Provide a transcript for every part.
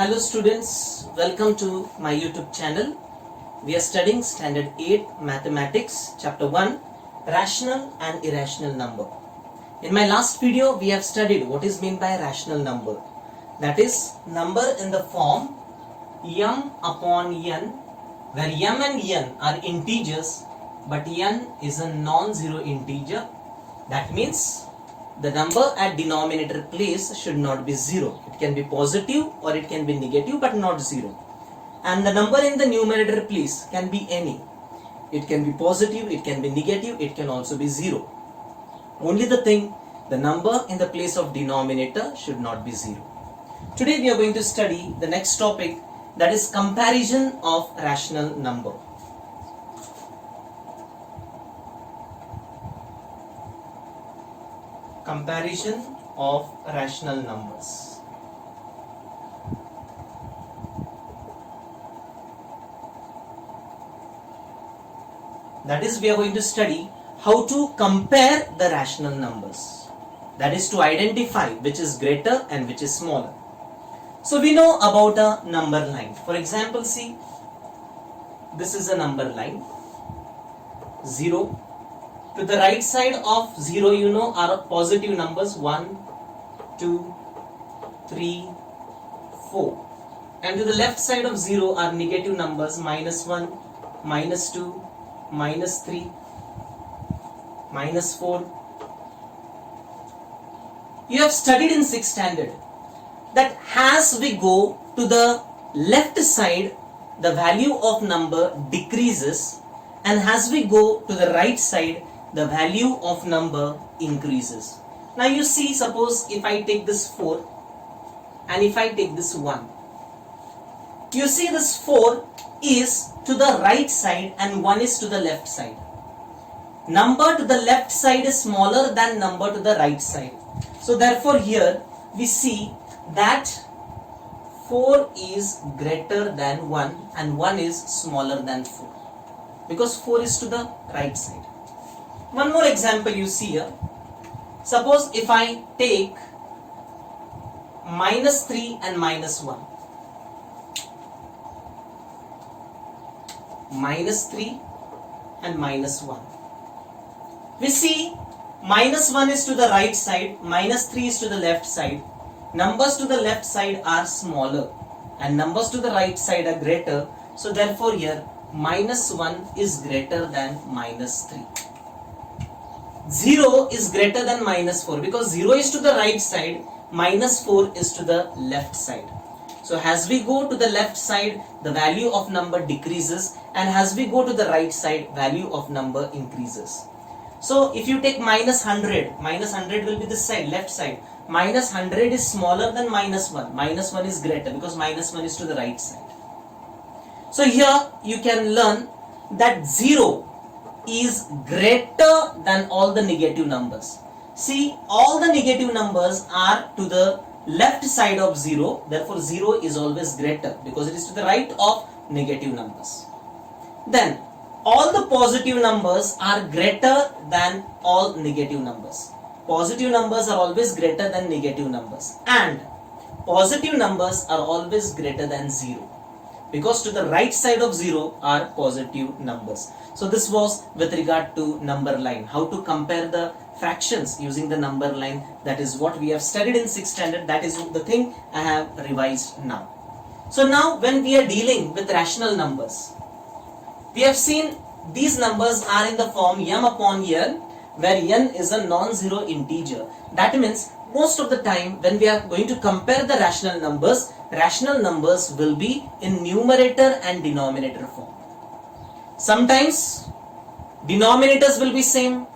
Hello students, welcome to my YouTube channel. We are studying Standard 8 Mathematics, Chapter 1, Rational and Irrational Number. In my last video, we have studied what is meant by rational number. That is, number in the form m upon n, where m and n are integers, but n is a non-zero integer. That means the number at denominator place should not be 0. It can be positive or it can be negative, but not 0. And the number in the numerator place can be any. It can be positive, it can be negative, it can also be 0. Only the thing, the number in the place of denominator should not be 0. Today we are going to study the next topic, that is comparison of rational number. Comparison of rational numbers. That is, we are going to study how to compare the rational numbers. That is, to identify which is greater and which is smaller. So we know about a number line. For example, see, this is a number line, 0. To the right side of 0, you know, are positive numbers 1, 2, 3, 4. And to the left side of 0 are negative numbers -1, -2, -3, -4. You have studied in 6th standard that as we go to the left side, the value of number decreases, and as we go to the right side, the value of number increases. Now you see, suppose if I take this 4 and if I take this 1, you see this 4 is to the right side and 1 is to the left side. Number to the left side is smaller than number to the right side. So therefore here we see that 4 is greater than 1 and 1 is smaller than 4, because 4 is to the right side. One more example you see here. Suppose if I take -3 and -1. -3 and -1. We see -1 is to the right side, -3 is to the left side. Numbers to the left side are smaller and numbers to the right side are greater. So therefore here -1 is greater than -3. 0 is greater than -4, because 0 is to the right side, -4 is to the left side. So as we go to the left side, the value of number decreases, and as we go to the right side, value of number increases. So if you take -100 will be this side, left side. -100 is smaller than -1. -1 is greater because -1 is to the right side. So here you can learn that 0 is greater than all the negative numbers. See, all the negative numbers are to the left side of 0. Therefore 0 is always greater because it is to the right of negative numbers. Then all the positive numbers are greater than all negative numbers. Positive numbers are always greater than negative numbers, and positive numbers are always greater than 0, because to the right side of 0 are positive numbers. So this was with regard to number line, how to compare the fractions using the number line. That is what we have studied in 6th standard. That is the thing I have revised now. So now when we are dealing with rational numbers, we have seen these numbers are in the form m upon n, where n is a non-zero integer. That means most of the time when we are going to compare the rational numbers will be in numerator and denominator form. Sometimes denominators will be same,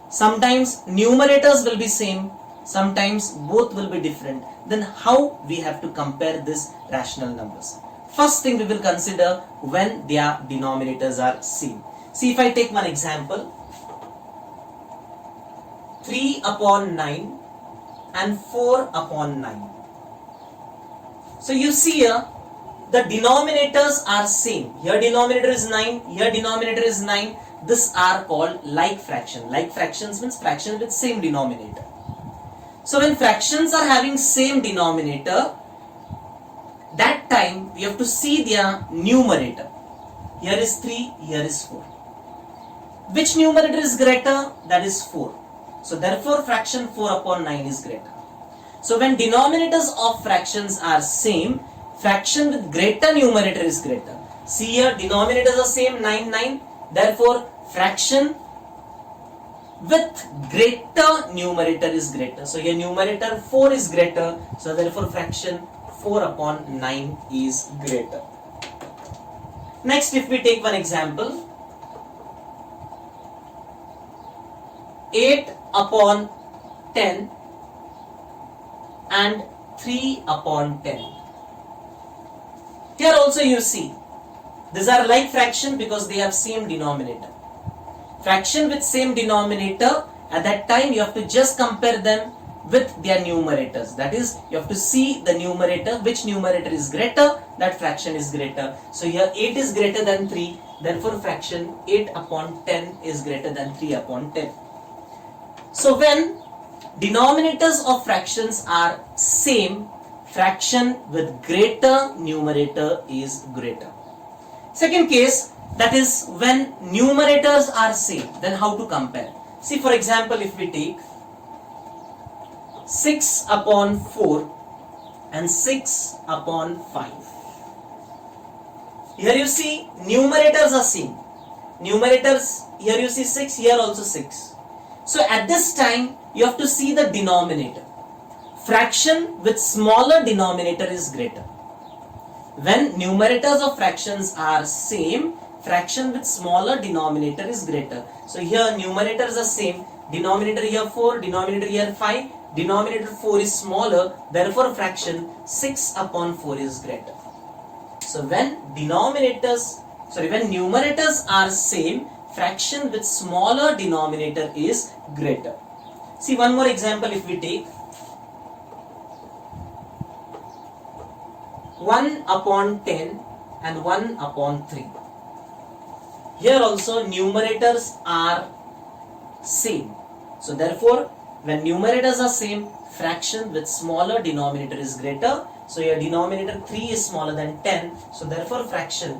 sometimes numerators will be same, sometimes both will be different. Then how we have to compare these rational numbers? First thing we will consider when their denominators are same. See, if I take one example, 3 upon 9 and 4 upon 9. So you see here, the denominators are same. Here denominator is 9, here denominator is 9. These are called like fraction. Like fractions means fraction with same denominator. So when fractions are having same denominator, that time we have to see their numerator. Here is 3, here is 4. Which numerator is greater? That is 4. So therefore fraction 4 upon 9 is greater. So when denominators of fractions are same, fraction with greater numerator is greater. See here, denominators are same, 9, 9. Therefore fraction with greater numerator is greater. So here numerator 4 is greater. So therefore fraction 4 upon 9 is greater. Next, if we take one example, 8 upon 10 and 3 upon 10. Here also you see, these are like fraction because they have same denominator. Fraction with same denominator, at that time you have to just compare them with their numerators. That is, you have to see the numerator, which numerator is greater, that fraction is greater. So here 8 is greater than 3, therefore fraction 8 upon 10 is greater than 3 upon 10. So when denominators of fractions are same, fraction with greater numerator is greater. Second case, that is when numerators are same, then how to compare? See, for example, if we take 6 upon 4 and 6 upon 5. Here you see numerators are same. Numerators, here you see 6, here also 6. So at this time you have to see the denominator. Fraction with smaller denominator is greater. When numerators of fractions are same, fraction with smaller denominator is greater. So here numerators are same, denominator here 4, denominator here 5, denominator 4 is smaller, therefore fraction 6 upon 4 is greater. So when numerators are same, fraction with smaller denominator is greater. See one more example if we take 1 upon 10 and 1 upon 3. Here also numerators are same. So therefore when numerators are same, fraction with smaller denominator is greater. So your denominator 3 is smaller than 10. So therefore fraction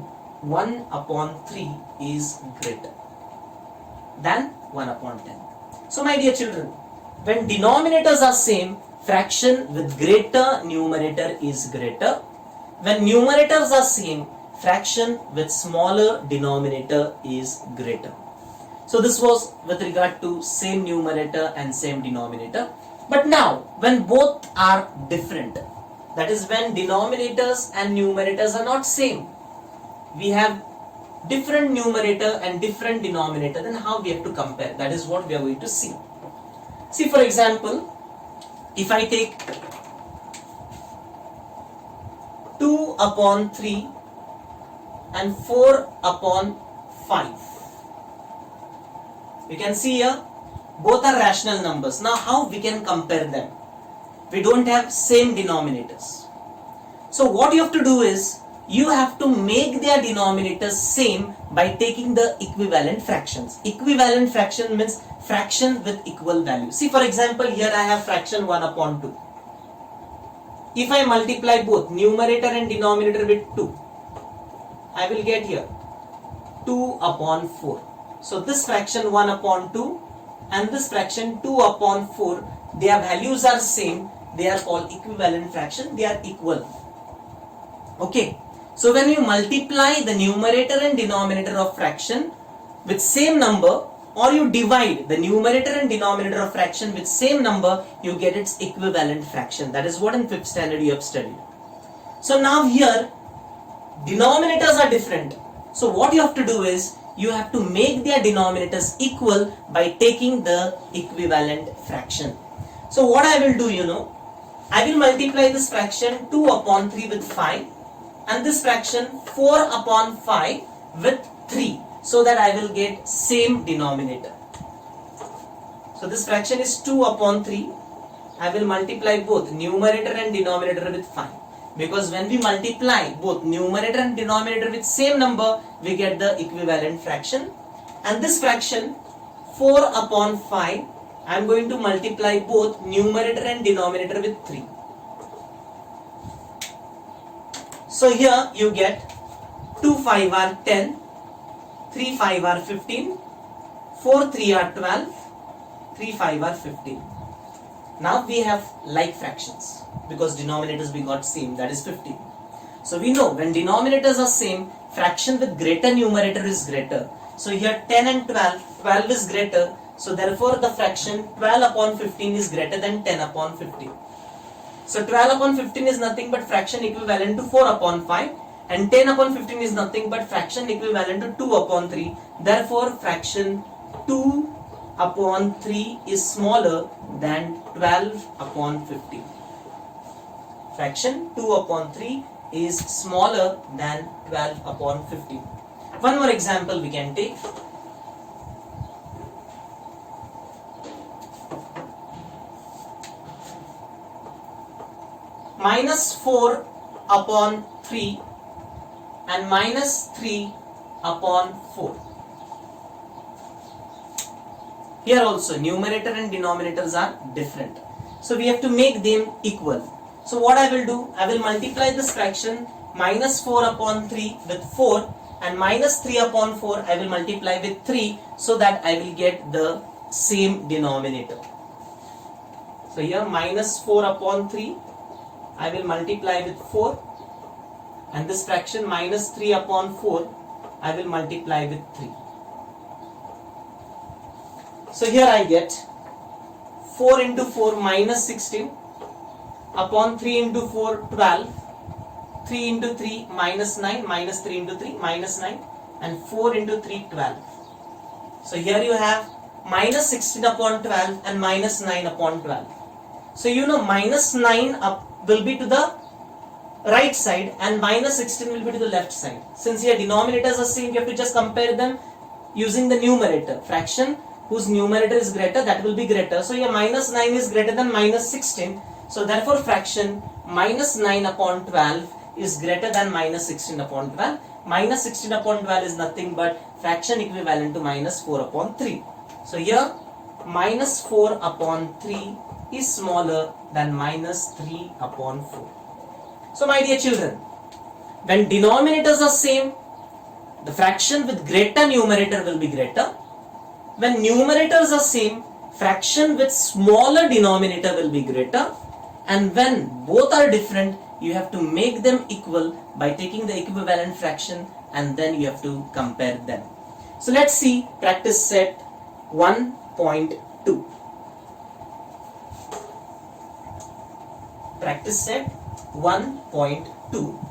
1 upon 3 is greater than 1 upon 10. So my dear children, when denominators are same, fraction with greater numerator is greater. When numerators are same, fraction with smaller denominator is greater. So this was with regard to same numerator and same denominator. But now when both are different, that is when denominators and numerators are not same, we have different numerator and different denominator, then how we have to compare? That is what we are going to see. See, for example, if I take 2 upon 3 and 4 upon 5, we can see here both are rational numbers. Now how we can compare them? We don't have same denominators. So what you have to do is, you have to make their denominators same by taking the equivalent fractions. Equivalent fraction means fraction with equal value. See, for example, here I have fraction 1 upon 2. If I multiply both numerator and denominator with 2, I will get here 2 upon 4. So this fraction 1 upon 2 and this fraction 2 upon 4, their values are same. They are called equivalent fraction. They are equal. Okay. So when you multiply the numerator and denominator of fraction with same number, or you divide the numerator and denominator of fraction with same number, you get its equivalent fraction. That is what in 5th standard you have studied. So now here denominators are different. So what you have to do is, you have to make their denominators equal by taking the equivalent fraction. So what I will do, I will multiply this fraction 2 upon 3 with 5 and this fraction 4 upon 5 with 3, so that I will get same denominator. So this fraction is 2 upon 3. I will multiply both numerator and denominator with 5. Because when we multiply both numerator and denominator with same number, we get the equivalent fraction. And this fraction 4 upon 5, I am going to multiply both numerator and denominator with 3. So here you get 2 5 are 10, 3 5 are 15, 4 3 are 12, 3 5 are 15. Now we have like fractions because denominators we got same, that is 15. So we know when denominators are same, fraction with greater numerator is greater. So here 10 and 12, 12 is greater. So therefore the fraction 12 upon 15 is greater than 10 upon 15. So 12 upon 15 is nothing but fraction equivalent to 4 upon 5, and 10 upon 15 is nothing but fraction equivalent to 2 upon 3. Therefore fraction 2 upon 3 is smaller than 12 upon 15. Fraction 2 upon 3 is smaller than 12 upon 15. One more example we can take. Minus 4 upon 3 and minus 3 upon 4. Here also numerator and denominators are different. So we have to make them equal. So what I will do, I will multiply this fraction minus 4 upon 3 with 4 and minus 3 upon 4 I will multiply with 3 so that I will get the same denominator. So here minus 4 upon 3 I will multiply with 4, and this fraction minus 3 upon 4 I will multiply with 3. So here I get 4 into 4 minus 16 upon 3 into 4 12, 3 into 3 minus 9, minus 3 into 3 minus 9, and 4 into 3 12. So here you have minus 16 upon 12 and minus 9 upon 12. So you know minus 9 up will be to the right side and minus 16 will be to the left side. Since here denominators are same, you have to just compare them using the numerator. Fraction whose numerator is greater, that will be greater. So here minus 9 is greater than minus 16. So therefore fraction minus 9 upon 12 is greater than minus 16 upon 12. Minus 16 upon 12 is nothing but fraction equivalent to minus 4 upon 3. So here minus 4 upon 3 is smaller than minus 3 upon 4. So my dear children, when denominators are same, the fraction with greater numerator will be greater. When numerators are same, fraction with smaller denominator will be greater. And when both are different, you have to make them equal by taking the equivalent fraction and then you have to compare them. So let's see practice set 1.2. Practice set 1.2.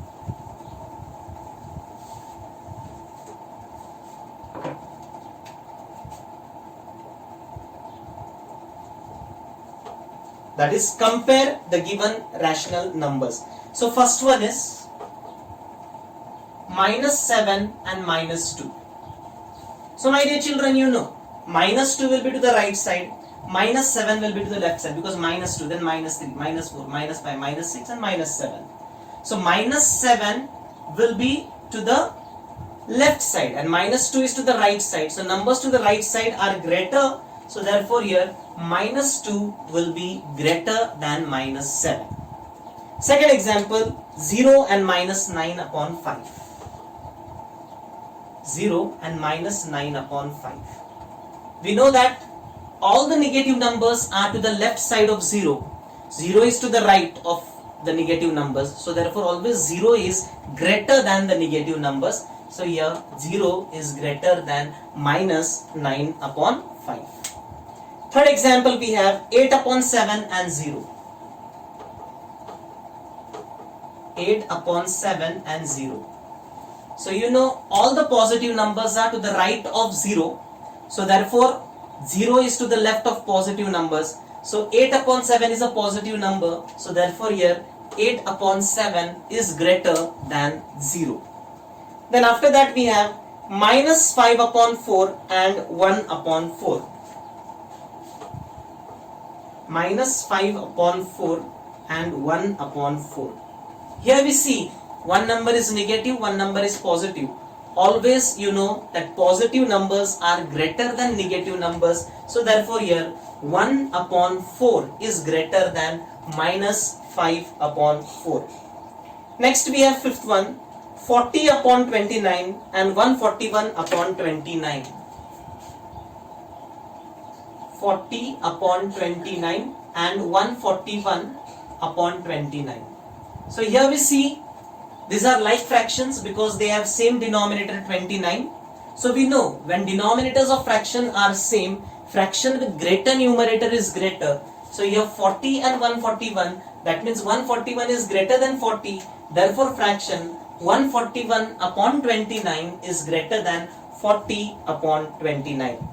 That is, compare the given rational numbers. So first one is minus 7 and minus 2. So my dear children, you know minus 2 will be to the right side, minus 7 will be to the left side, because minus 2, then minus 3, minus 4, minus 5, minus 6 and minus 7. So minus 7 will be to the left side and minus 2 is to the right side. So numbers to the right side are greater. So therefore here minus 2 will be greater than minus 7. Second example, 0 and minus 9 upon 5. 0 and minus 9 upon 5. We know that all the negative numbers are to the left side of 0. 0 is to the right of the negative numbers. So therefore always 0 is greater than the negative numbers. So here 0 is greater than minus 9 upon 5. Third example, we have 8 upon 7 and 0. 8 upon 7 and 0. So you know all the positive numbers are to the right of 0. So therefore 0 is to the left of positive numbers. So 8 upon 7 is a positive number. So therefore here 8 upon 7 is greater than 0. Then after that we have minus 5 upon 4 and 1 upon 4. Minus 5 upon 4 and 1 upon 4. Here we see one number is negative, one number is positive. Always you know that positive numbers are greater than negative numbers. So therefore here 1 upon 4 is greater than minus 5 upon 4. Next we have fifth one, 40 upon 29 and 141 upon 29. 40 upon 29 and 141 upon 29. So here we see these are like fractions because they have same denominator 29. So we know when denominators of fraction are same, fraction with greater numerator is greater. So you have 40 and 141, that means 141 is greater than 40, therefore fraction 141 upon 29 is greater than 40 upon 29.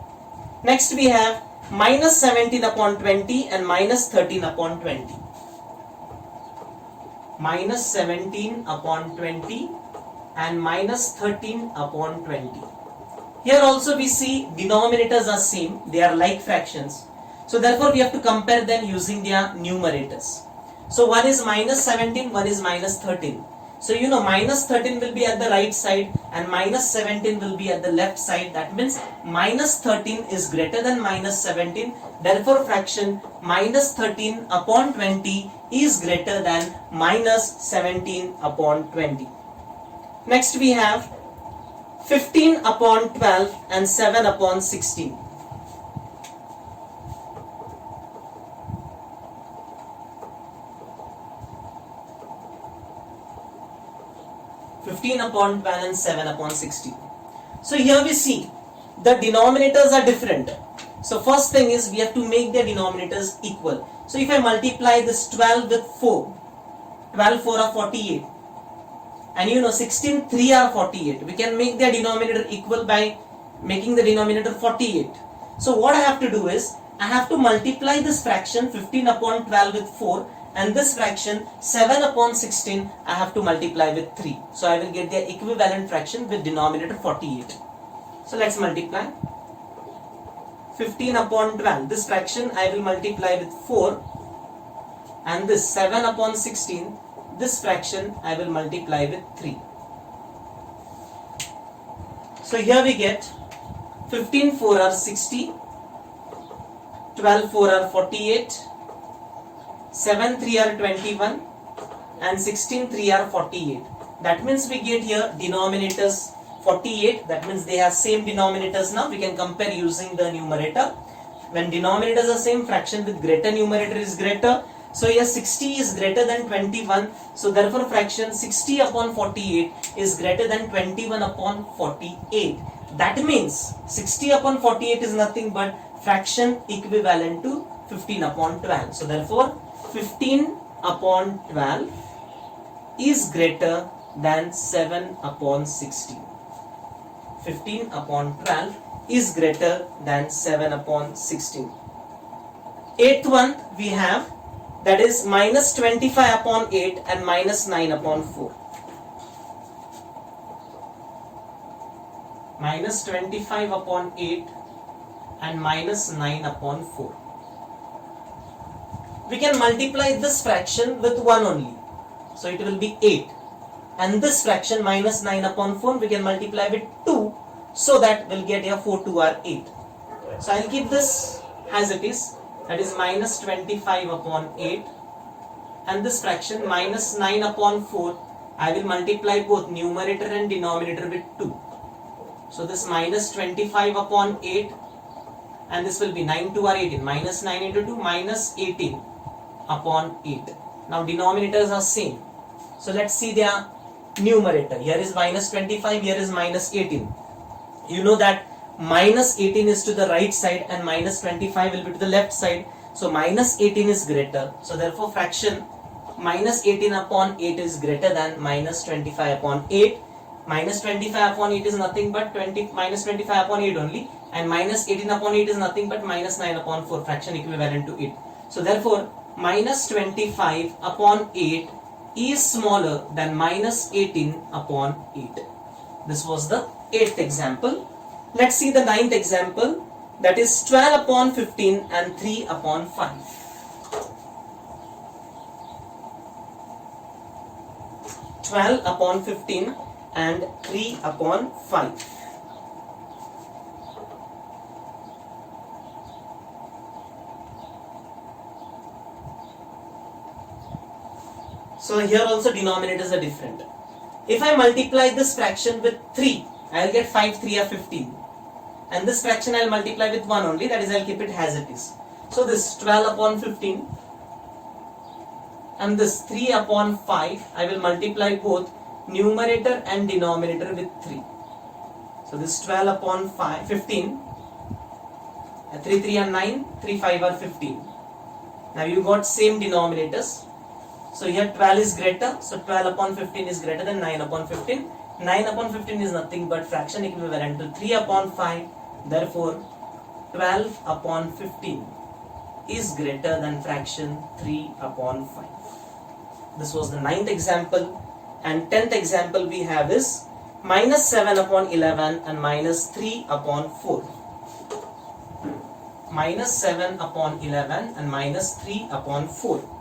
Next we have minus 17 upon 20 and minus 13 upon 20. Minus 17 upon 20 and minus 13 upon 20. Here also we see denominators are same, they are like fractions. So therefore we have to compare them using their numerators. So one is minus 17, one is minus 13. So you know minus 13 will be at the right side and minus 17 will be at the left side. That means minus 13 is greater than minus 17. Therefore fraction minus 13 upon 20 is greater than minus 17 upon 20. Next we have 15 upon 12 and 7 upon 16. 15 upon 12 and 7 upon 16. So here we see the denominators are different. So first thing is we have to make their denominators equal. So if I multiply this 12 with 4, 12 4 are 48 and you know 16 3 are 48. We can make their denominator equal by making the denominator 48. So what I have to do is I have to multiply this fraction 15 upon 12 with 4 and this fraction 7 upon 16 I have to multiply with 3. So I will get the equivalent fraction with denominator 48. So let's multiply 15 upon 12. This fraction I will multiply with 4 and this 7 upon 16, this fraction I will multiply with 3. So here we get 15 4 are 60, 12 4 are 48, 7 3 are 21 and 16 3 are 48. That means we get here denominators 48. That means they have same denominators. Now we can compare using the numerator. When denominators are same, fraction with greater numerator is greater. So here 60 is greater than 21. So therefore fraction 60 upon 48 is greater than 21 upon 48. That means 60 upon 48 is nothing but fraction equivalent to 15 upon 12. So therefore 15 upon 12 is greater than 7 upon 16. 15 upon 12 is greater than 7 upon 16. Eighth one we have, that is minus 25 upon 8 and minus 9 upon 4. Minus 25 upon 8 and minus 9 upon 4. We can multiply this fraction with 1 only. So it will be 8. And this fraction minus 9 upon 4 we can multiply with 2. So that we'll get here 4 2 are 8. So I'll keep this as it is. That is minus 25 upon 8. And this fraction minus 9 upon 4. I will multiply both numerator and denominator with 2. So this minus 25 upon 8. And this will be 9 2 are 18. Minus 9 into 2 minus 18 upon 8. Now denominators are same. So let's see their numerator. Here is minus 25, here is minus 18. You know that minus 18 is to the right side and minus 25 will be to the left side. So minus 18 is greater. So therefore fraction minus 18 upon 8 is greater than minus 25 upon 8. Minus 25 upon 8 is nothing but minus 25 upon 8 only. And minus 18 upon 8 is nothing but minus 9 upon 4, fraction equivalent to 8. So therefore minus 25 upon 8 is smaller than minus 18 upon 8. This was the 8th example. Let's see the 9th example, that is 12 upon 15 and 3 upon 5. 12 upon 15 and 3 upon 5. So here also denominators are different. If I multiply this fraction with 3, I will get 5 3 are 15. And this fraction I will multiply with 1 only, that is I will keep it as it is. So this 12 upon 15 and this 3 upon 5, I will multiply both numerator and denominator with 3. So this 12 upon 15, 3 3 are 9, 3 5 are 15. Now you got same denominators. So here 12 is greater, so 12 upon 15 is greater than 9 upon 15. 9 upon 15 is nothing but fraction equivalent to 3 upon 5. Therefore 12 upon 15 is greater than fraction 3 upon 5. This was the 9th example, and 10th example we have is minus 7 upon 11 and minus 3 upon 4. Minus 7 upon 11 and minus 3 upon 4.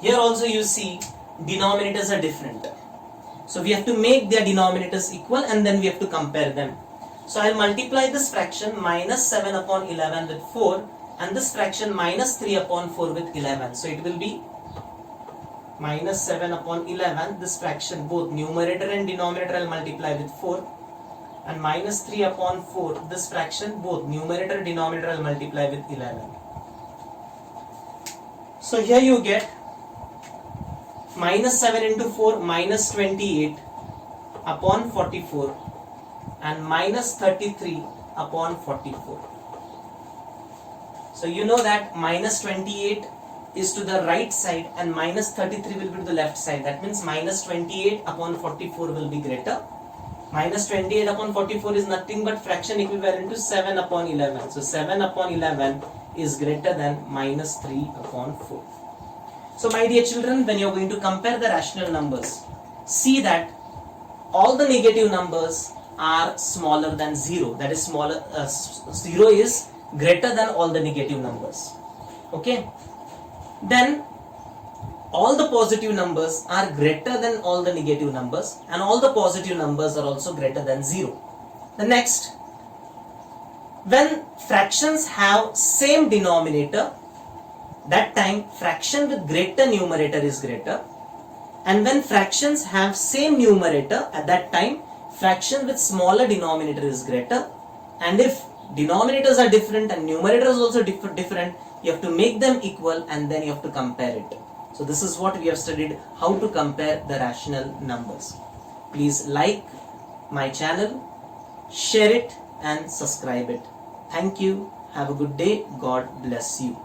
Here also you see denominators are different. So we have to make their denominators equal and then we have to compare them. So I will multiply this fraction minus 7 upon 11 with 4 and this fraction minus 3 upon 4 with 11. So it will be minus 7 upon 11, this fraction both numerator and denominator I will multiply with 4, and minus 3 upon 4, this fraction both numerator and denominator I will multiply with 11. So here you get minus 7 into 4 minus 28 upon 44 and minus 33 upon 44. So you know that minus 28 is to the right side and minus 33 will be to the left side. That means minus 28 upon 44 will be greater. Minus 28 upon 44 is nothing but fraction equivalent to 7 upon 11. So 7 upon 11 is greater than minus 3 upon 4. So my dear children, when you are going to compare the rational numbers, see that all the negative numbers are smaller than 0. That is 0 is greater than all the negative numbers. Okay. Then all the positive numbers are greater than all the negative numbers and all the positive numbers are also greater than 0. The next, when fractions have same denominator, that time fraction with greater numerator is greater, and when fractions have same numerator, at that time fraction with smaller denominator is greater, and if denominators are different and numerator is also different, you have to make them equal and then you have to compare it. So this is what we have studied, how to compare the rational numbers. Please like my channel, share it and subscribe it. Thank you. Have a good day. God bless you.